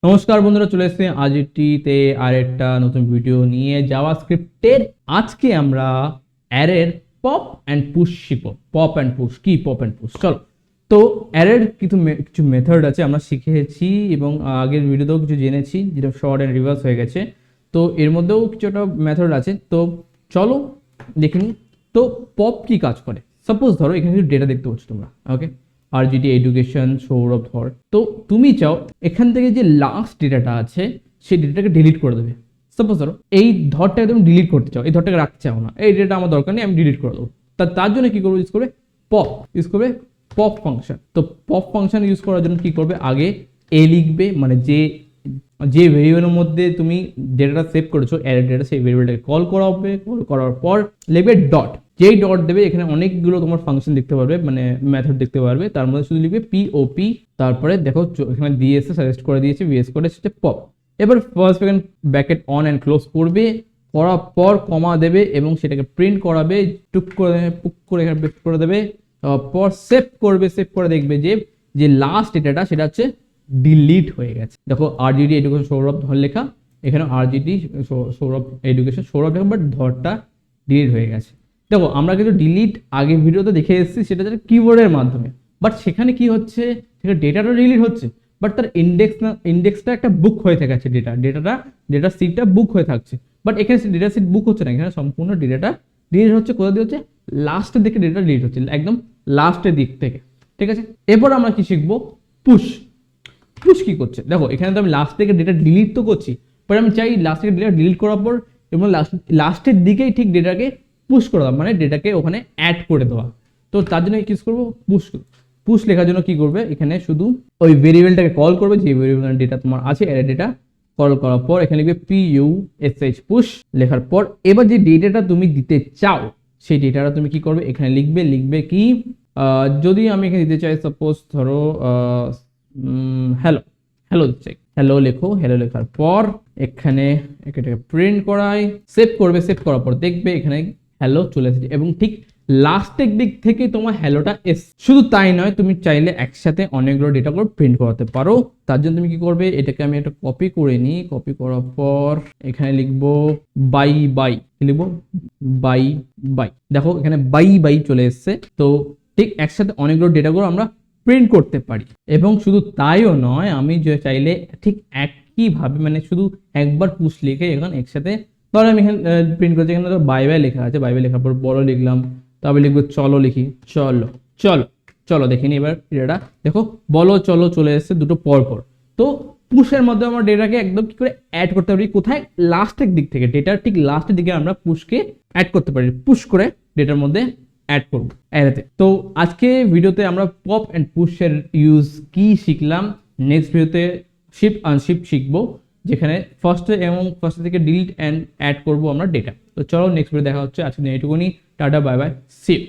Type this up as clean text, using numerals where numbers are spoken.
নমস্কার বন্ধুরা, চলে এসেছে আজটিতে আর একটা নতুন ভিডিও নিয়ে। জাভাস্ক্রিপ্টের আজকে আমরা অ্যারের পপ অ্যান্ড পুশ শিখব। পপ অ্যান্ড পুশ কি? পপ অ্যান্ড পুশ, চলো। তো অ্যারের কিছু মেথড আছে আমরা শিখেছি এবং আগের ভিডিওতেও কিছু জেনেছি, যেটা শর্ট অ্যান্ড রিভার্স হয়ে গেছে। তো এর মধ্যেও কিছু একটা মেথড আছে, তো চলো দেখে নিই। তো পপ কি কাজ করে? সাপোজ ধরো এখানে কিছু ডেটা দেখতে পাচ্ছ তোমরা, ওকে, RGT এডুকেশন সৌরভ ধর। তো তুমি চাও এখান থেকে যে লাস্ট ডেটাটা আছে সেই ডেটাটাকে ডিলিট করে দেবে। সাপোজ ধরো এই ধরটাকে তুমি ডিলিট করতে চাও, এই ধরটাকে রাখতে চাও না, এই ডেটা আমার দরকার নেই, আমি ডিলিট করে দেবো। তার জন্য কি করবে? ইউজ করবে পপ, ইউজ করবে পপ ফাংশন। তো পপ ফাংশন ইউজ করার জন্য কি করবে? আগে এ লিখবে, মানে যে যে ভেরিয়েবলের মধ্যে তুমি ডেটাটা সেভ করেছো অ্যারে ডেটা, সেই ভেরিয়েবলটাকে কল করা হবে। কল করার পর লিখবে ডট, যেই ডট দেবে এখানে অনেকগুলো তোমার ফাংশন দেখতে পারবে, মানে মেথড দেখতে পারবে। তার মধ্যে শুধু লিখবে পিওপি, তারপরে দেখো এখানে দিয়েছে, সাজেস্ট করে দিয়েছে ভিএস করে সেটা পপ। এবার first second bracket on and close করবে, করার পর কমা দেবে এবং সেটাকে প্রিন্ট করাবে। টুক করে পুক করে এখানে পেস্ট করে দেবে, তারপর সেভ করবে। সেভ করে দেখবে যে লাস্ট ডেটাটা সেটা হচ্ছে ডিলিট হয়ে গেছে। দেখো RGT এডুকেশন সৌরভ ধর লেখা, এখানে RGT সৌরভ এডুকেশন সৌরভ লেখা, বাট ধরটা ডিলিট হয়ে গেছে। দেখো আমরা কিন্তু ডিলিট আগের ভিডিওতে দেখে এসেছি, সেটা হচ্ছে কিবোর্ডের মাধ্যমে। বাট সেখানে কি হচ্ছে, সেখানে ডেটাটা ডিলিট হচ্ছে, বাট তার ইন্ডেক্সটা একটা বুক হয়ে থাকছে। ডেটা সিটটা বুক হয়ে থাকছে, বাট এখানে ডেটা সিট বুক হচ্ছে না, এখানে সম্পূর্ণ ডেটাটা ডিলিট হচ্ছে। কোথা দিয়ে হচ্ছে? লাস্টের দিকে ডেটা ডিলিট হচ্ছে, একদম লাস্টের দিক থেকে। ঠিক আছে, এরপর আমরা কি শিখবো? পুশ। পুশ কি করছে? দেখো এখানে তো আমি লাস্ট থেকে ডেটা ডিলিট তো করছি, বাট আমি চাই লাস্ট থেকে ডেটা ডিলিট করার পর এবং লাস্টের দিকেই ঠিক ডেটাকে পুশ করে দেওয়া, মানে ডেটাকে ওখানে অ্যাড করে দেওয়া। তো তার জন্য কি করবো? পুশ। পুশ লেখার জন্য কি করবে? এখানে শুধু ওই ভেরিয়েবলটাকে কল করবে, যে ভেরিয়েবল ডেটা তোমার আছে অ্যারে ডেটা, কল করার পর এখানে লিখবে PUSH পুশ। লেখার পর এবার যে ডেটাটা তুমি দিতে চাও সেই ডেটাটা তুমি কি করবে? এখানে লিখবে কি, যদি আমি এখানে দিতে চাই সাপোজ ধরো হ্যালো, হ্যালো দিতে চাই, হ্যালো লেখো। হ্যালো লেখার পর এখানে এটাকে প্রিন্ট করাই, সেভ করবে। সেভ করার পর দেখবে এখানে হ্যালো চলে এসেছে এবং ঠিক লাস্টের দিক থেকে তোমার হ্যালোটা শুধু তাই নয়, তুমি চাইলে একসাথে অনেকগুলো ডেটা করে প্রিন্ট করাতে পারো। তার জন্য তুমি কি করবে? এটাকে আমি একটা কপি করে নিই। কপি করার পর এখানে লিখবো বাই বাই, লিখবো বাই বাই। দেখো এখানে বাই বাই চলে এসছে। তো ঠিক একসাথে অনেকগুলো ডেটাগুলো আমরা প্রিন্ট করতে পারি। এবং শুধু তাইও নয়, আমি যে চাইলে ঠিক একইভাবে, মানে শুধু একবার পুশ লিখে এখানে একসাথে, ধরো আমি এখানে প্রিন্ট করছি, এখানে বাই বাই লেখা আছে, বাই বাই লেখার পর বড় লিখলাম, তবে লিখবো চলো, লিখি চলো চলো চলো। দেখিনি এবার ডেটা দেখো, বলো চলো চলে এসেছে দুটো পর পর। তো পুশের মধ্যে আমরা ডেটাকে একদম কি করে অ্যাড করতে পারি? কোথায়? লাস্টের দিক থেকে, ডেটার ঠিক লাস্টের দিকে আমরা পুশকে অ্যাড করতে পারি। পুশ করে ডেটার মধ্যে অ্যাড করব অ্যারেতে। তো আজকে ভিডিওতে আমরা পপ অ্যান্ড পুশের ইউজ কি শিখলাম। নেক্সট ভিডিওতে শিফট আনশিফট শিখবো, যেখানে ফার্স্টে থেকে ডিলিট অ্যান্ড অ্যাড করবো আমরা ডেটা। তো চলো নেক্সট ভিডিও দেখা হচ্ছে। আজকে এইটুকুনি, tata bye bye, see you.